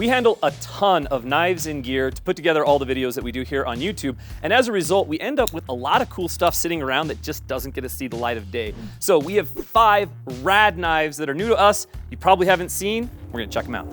We handle a ton of knives and gear to put together all the videos that we do here on YouTube. And as a result, we end up with a lot of cool stuff sitting around that just doesn't get to see the light of day. So we have 5 rad knives that are new to us, you probably haven't seen. We're gonna check them out.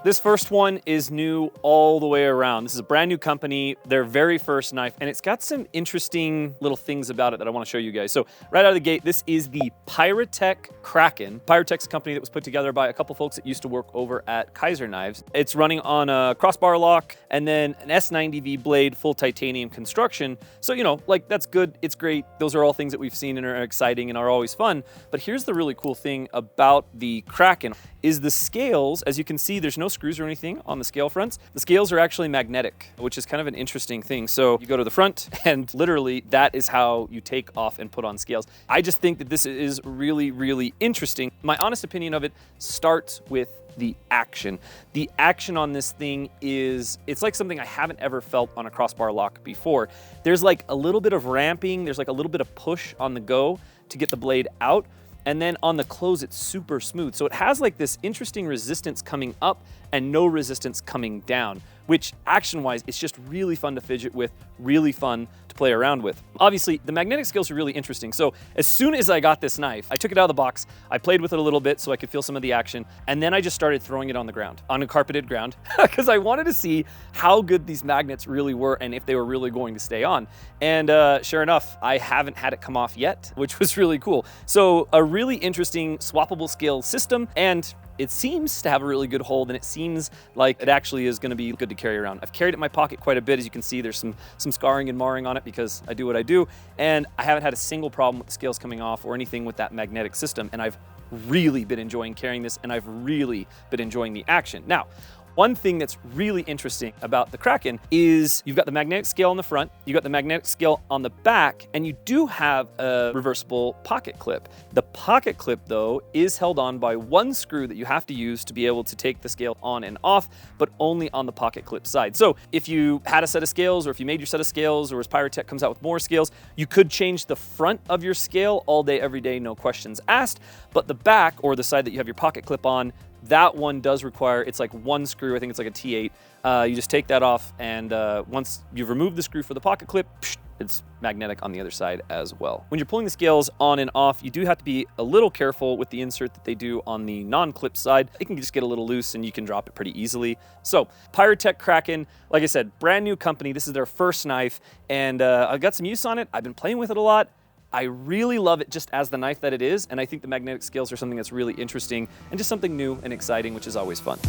This first one is new all the way around. This is a brand new company, their very first knife, and it's got some interesting little things about it that I want to show you guys. So right out of the gate, this is the Piratech Kraken. Piratech's a company that was put together by a couple folks that used to work over at Kaiser Knives. It's running on a crossbar lock and then an S90V blade, full titanium construction. So, you know, like that's good, it's great. Those are all things that we've seen and are exciting and are always fun. But here's the really cool thing about the Kraken is the scales. As you can see, there's no screws or anything on the scale fronts. The scales are actually magnetic, which is kind of an interesting thing. So you go to the front and literally that is how you take off and put on scales. I just think that this is really, really interesting. My honest opinion of it starts with the action. The action on this thing is, it's like something I haven't ever felt on a crossbar lock before. There's like a little bit of ramping, there's like a little bit of push on the go to get the blade out. And then on the close, it's super smooth. So it has like this interesting resistance coming up and no resistance coming down, which action-wise, it's just really fun to fidget with, really fun to play around with. Obviously, the magnetic scales are really interesting. So as soon as I got this knife, I took it out of the box, I played with it a little bit so I could feel some of the action, and then I just started throwing it on the ground, on a carpeted ground, because I wanted to see how good these magnets really were and if they were really going to stay on. And sure enough, I haven't had it come off yet, which was really cool. So a really interesting swappable scale system, and it seems to have a really good hold, and it seems like it actually is going to be good to carry around. I've carried it in my pocket quite a bit. As you can see, there's some scarring and marring on it because I do what I do, and I haven't had a single problem with the scales coming off or anything with that magnetic system, and I've really been enjoying carrying this, and I've really been enjoying the action. Now, one thing that's really interesting about the Kraken is you've got the magnetic scale on the front, you've got the magnetic scale on the back, and you do have a reversible pocket clip. The pocket clip, though, is held on by one screw that you have to use to be able to take the scale on and off, but only on the pocket clip side. So if you had a set of scales, or if you made your set of scales, or as Piratech comes out with more scales, you could change the front of your scale all day, every day, no questions asked, but the back, or the side that you have your pocket clip on, that one does require, it's like one screw, I think it's like a T8. You just take that off, and once you've removed the screw for the pocket clip, it's magnetic on the other side as well. When you're pulling the scales on and off, you do have to be a little careful with the insert that they do on the non-clip side. It can just get a little loose and you can drop it pretty easily. So Piratech Kraken, like I said, brand new company. This is their first knife, and I've got some use on it. I've been playing with it a lot. I really love it just as the knife that it is, and I think the magnetic scales are something that's really interesting and just something new and exciting, which is always fun.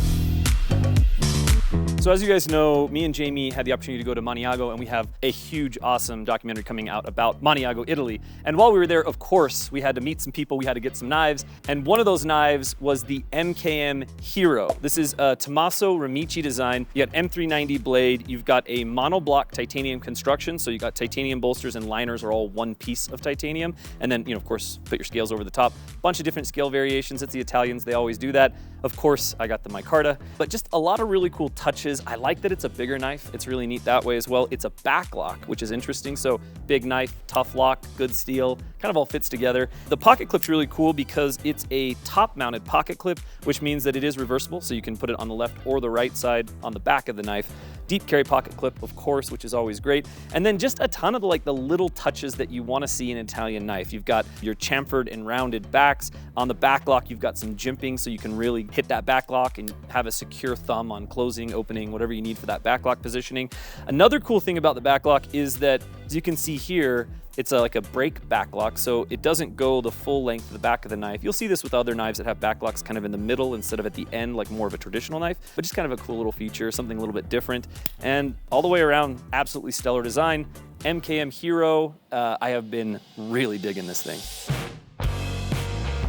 So as you guys know, me and Jamie had the opportunity to go to Maniago, and we have a huge, awesome documentary coming out about Maniago, Italy. And while we were there, of course, we had to meet some people, we had to get some knives, and one of those knives was the MKM Hero. This is a Tommaso Ramici design. You got M390 blade, you've got a monoblock titanium construction, so you got titanium bolsters and liners are all one piece of titanium, and then, you know, of course, put your scales over the top. Bunch of different scale variations. It's the Italians, they always do that. Of course, I got the micarta, but just a lot of really cool touches. I like that it's a bigger knife. It's really neat that way as well. It's a back lock, which is interesting. So big knife, tough lock, good steel, kind of all fits together. The pocket clip's really cool because it's a top mounted pocket clip, which means that it is reversible. So you can put it on the left or the right side on the back of the knife. Deep carry pocket clip, of course, which is always great. And then just a ton of the little touches that you want to see in an Italian knife. You've got your chamfered and rounded backs. On the back lock, you've got some jimping, so you can really hit that back lock and have a secure thumb on closing, opening, whatever you need for that back lock positioning. Another cool thing about the back lock is that, as you can see here, it's like a break back lock, so it doesn't go the full length of the back of the knife. You'll see this with other knives that have back locks kind of in the middle instead of at the end, like more of a traditional knife, but just kind of a cool little feature, something a little bit different. And all the way around, absolutely stellar design. MKM Hero, I have been really digging this thing.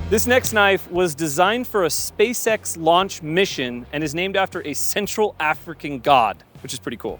This next knife was designed for a SpaceX launch mission and is named after a Central African god, which is pretty cool.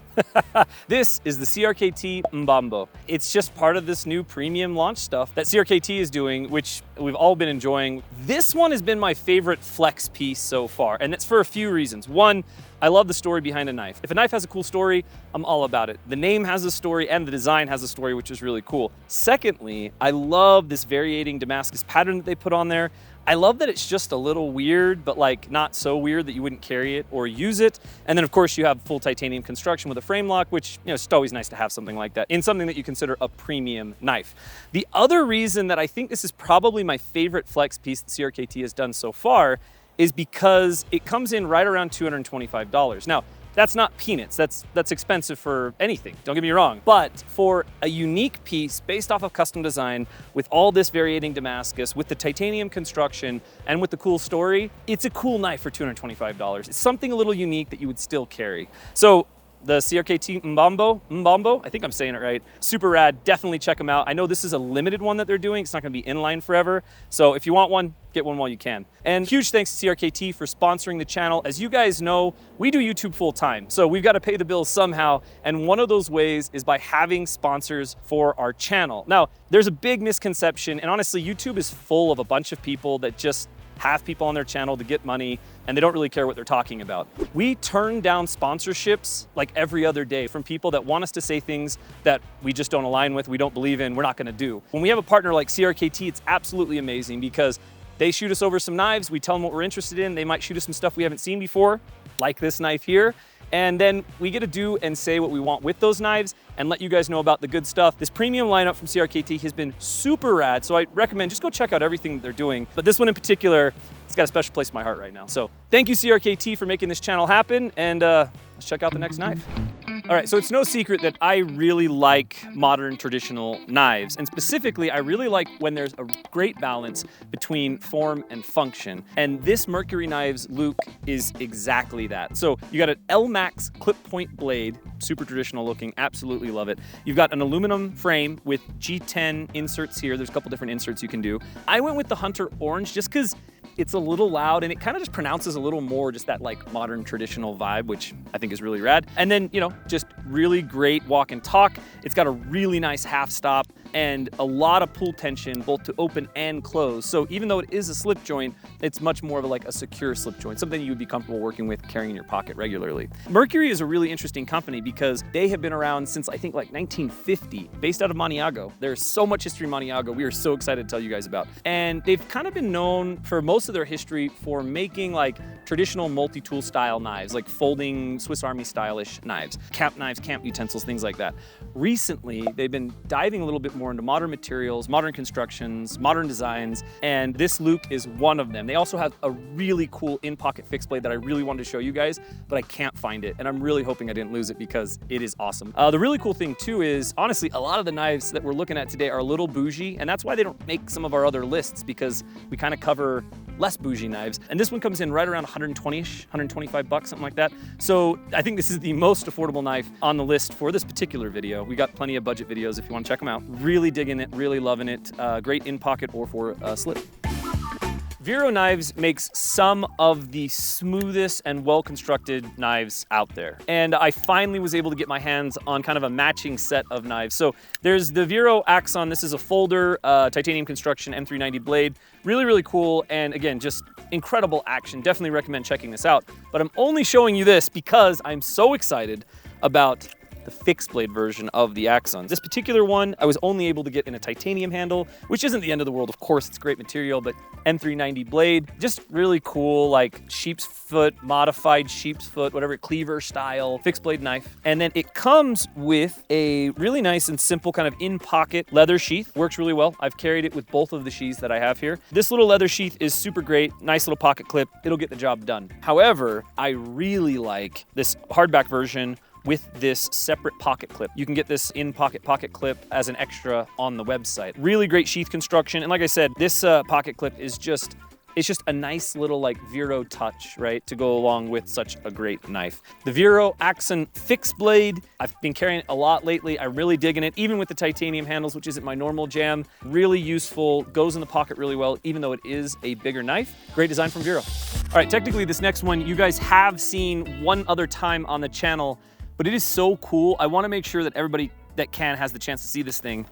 This is the CRKT MBombo. It's just part of this new premium launch stuff that CRKT is doing, which we've all been enjoying. This one has been my favorite flex piece so far, and it's for a few reasons. One, I love the story behind a knife. If a knife has a cool story, I'm all about it. The name has a story and the design has a story, which is really cool. Secondly, I love this variating Damascus pattern that they put on there. I love that it's just a little weird, but like not so weird that you wouldn't carry it or use it. And then of course you have full titanium construction with a frame lock, which, you know, it's always nice to have something like that in something that you consider a premium knife. The other reason that I think this is probably my favorite flex piece that CRKT has done so far is because it comes in right around $225. Now, that's not peanuts. That's expensive for anything, don't get me wrong. But for a unique piece based off of custom design with all this variating Damascus, with the titanium construction, and with the cool story, it's a cool knife for $225. It's something a little unique that you would still carry. So the CRKT MBombo, I think I'm saying it right. Super rad, definitely check them out. I know this is a limited one that they're doing. It's not gonna be inline forever. So if you want one, get one while you can. And huge thanks to CRKT for sponsoring the channel. As you guys know, we do YouTube full time. So we've got to pay the bills somehow. And one of those ways is by having sponsors for our channel. Now, there's a big misconception, and honestly, YouTube is full of a bunch of people that just have people on their channel to get money, and they don't really care what they're talking about. We turn down sponsorships like every other day from people that want us to say things that we just don't align with, we don't believe in, we're not gonna do. When we have a partner like CRKT, it's absolutely amazing because they shoot us over some knives, we tell them what we're interested in, they might shoot us some stuff we haven't seen before, like this knife here, and then we get to do and say what we want with those knives and let you guys know about the good stuff. This premium lineup from CRKT has been super rad, so I recommend just go check out everything that they're doing. But this one in particular, it's got a special place in my heart right now. So thank you, CRKT, for making this channel happen, and let's check out the next knife. All right, so it's no secret that I really like modern traditional knives, and specifically, I really like when there's a great balance between form and function. And this Mercury Knives Luc is exactly that. So you got an L-Max clip point blade, super traditional looking, absolutely love it. You've got an aluminum frame with G10 inserts here. There's a couple different inserts you can do. I went with the Hunter Orange just because it's a little loud and it kind of just pronounces a little more just that like modern traditional vibe, which I think is really rad. And then, you know, just really great walk and talk. It's got a really nice half stop and a lot of pull tension both to open and close. So even though it is a slip joint, it's much more of like a secure slip joint, something you would be comfortable working with carrying in your pocket regularly. Mercury is a really interesting company because they have been around since I think like 1950, based out of Maniago. There's so much history in Maniago we are so excited to tell you guys about. And they've kind of been known for most of their history for making like traditional multi-tool style knives, like folding Swiss Army stylish knives, camp knives, camp utensils, things like that. Recently, they've been diving a little bit more into modern materials, modern constructions, modern designs, and this Luc is one of them. They also have a really cool in-pocket fixed blade that I really wanted to show you guys, but I can't find it, and I'm really hoping I didn't lose it because it is awesome. The really cool thing too is, honestly, a lot of the knives that we're looking at today are a little bougie, and that's why they don't make some of our other lists, because we kind of cover less bougie knives. And this one comes in right around 120-ish, 125 bucks, something like that. So I think this is the most affordable knife on the list for this particular video. We got plenty of budget videos if you want to check them out. Really digging it, really loving it. Great in pocket or for slip. Vero Knives makes some of the smoothest and well-constructed knives out there. And I finally was able to get my hands on kind of a matching set of knives. So there's the Vero Axon. This is a folder, titanium construction, M390 blade. Really, really cool. And again, just incredible action. Definitely recommend checking this out. But I'm only showing you this because I'm so excited about the fixed blade version of the Axon. This particular one, I was only able to get in a titanium handle, which isn't the end of the world. Of course, it's great material, but M390 blade, just really cool, like sheep's foot, modified sheep's foot, whatever, cleaver style fixed blade knife. And then it comes with a really nice and simple kind of in-pocket leather sheath. Works really well. I've carried it with both of the sheaths that I have here. This little leather sheath is super great. Nice little pocket clip. It'll get the job done. However, I really like this hardback version with this separate pocket clip. You can get this in-pocket pocket clip as an extra on the website. Really great sheath construction. And like I said, this pocket clip is just, it's just a nice little like Vero touch, right? To go along with such a great knife. The Vero Axon fixed blade, I've been carrying it a lot lately. I'm really digging it, even with the titanium handles, which isn't my normal jam. Really useful, goes in the pocket really well, even though it is a bigger knife. Great design from Vero. All right, technically this next one, you guys have seen one other time on the channel, but it is so cool. I wanna make sure that everybody that can has the chance to see this thing.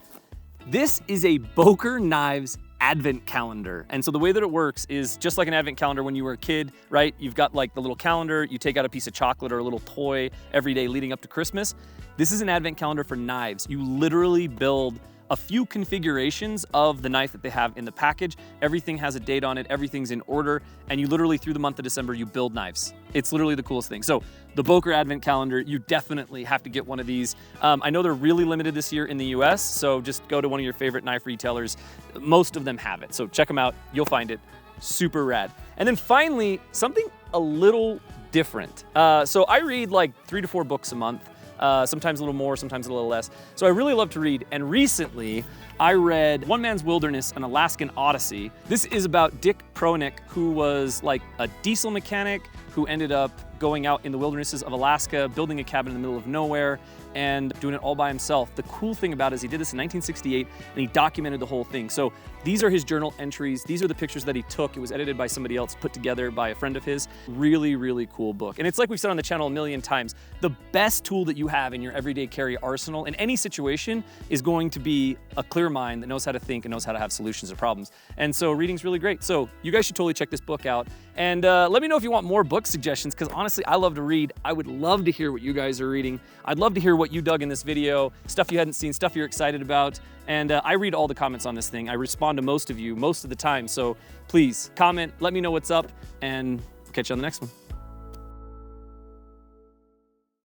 This is a Boker Knives Advent Calendar. And so the way that it works is just like an Advent Calendar when you were a kid, right? You've got like the little calendar, you take out a piece of chocolate or a little toy every day leading up to Christmas. This is an Advent Calendar for knives. You literally build a few configurations of the knife that they have in the package. Everything has a date on it, everything's in order, and you literally, through the month of December, you build knives. It's literally the coolest thing. So the Boker Advent Calendar, you definitely have to get one of these. I know they're really limited this year in the US, so just go to one of your favorite knife retailers. Most of them have it, so check them out, you'll find it. Super rad. And then finally, something a little different. So I read like 3 to 4 books a month, sometimes a little more, sometimes a little less. So I really love to read, and recently I read One Man's Wilderness, An Alaskan Odyssey. This is about Dick Proenick, who was like a diesel mechanic who ended up going out in the wildernesses of Alaska, building a cabin in the middle of nowhere, and doing it all by himself. The cool thing about it is he did this in 1968, and he documented the whole thing. So these are his journal entries. These are the pictures that he took. It was edited by somebody else, put together by a friend of his. Really, really cool book. And it's like we've said on the channel a million times, the best tool that you have in your everyday carry arsenal in any situation is going to be a clear mind that knows how to think and knows how to have solutions to problems. And so reading's really great. So you guys should totally check this book out. And let me know if you want more book suggestions, because honestly, I love to read. I would love to hear what you guys are reading. I'd love to hear what you dug in this video, stuff you hadn't seen, stuff you're excited about. And I read all the comments on this thing. I respond to most of you most of the time. So please comment, let me know what's up, and catch you on the next one.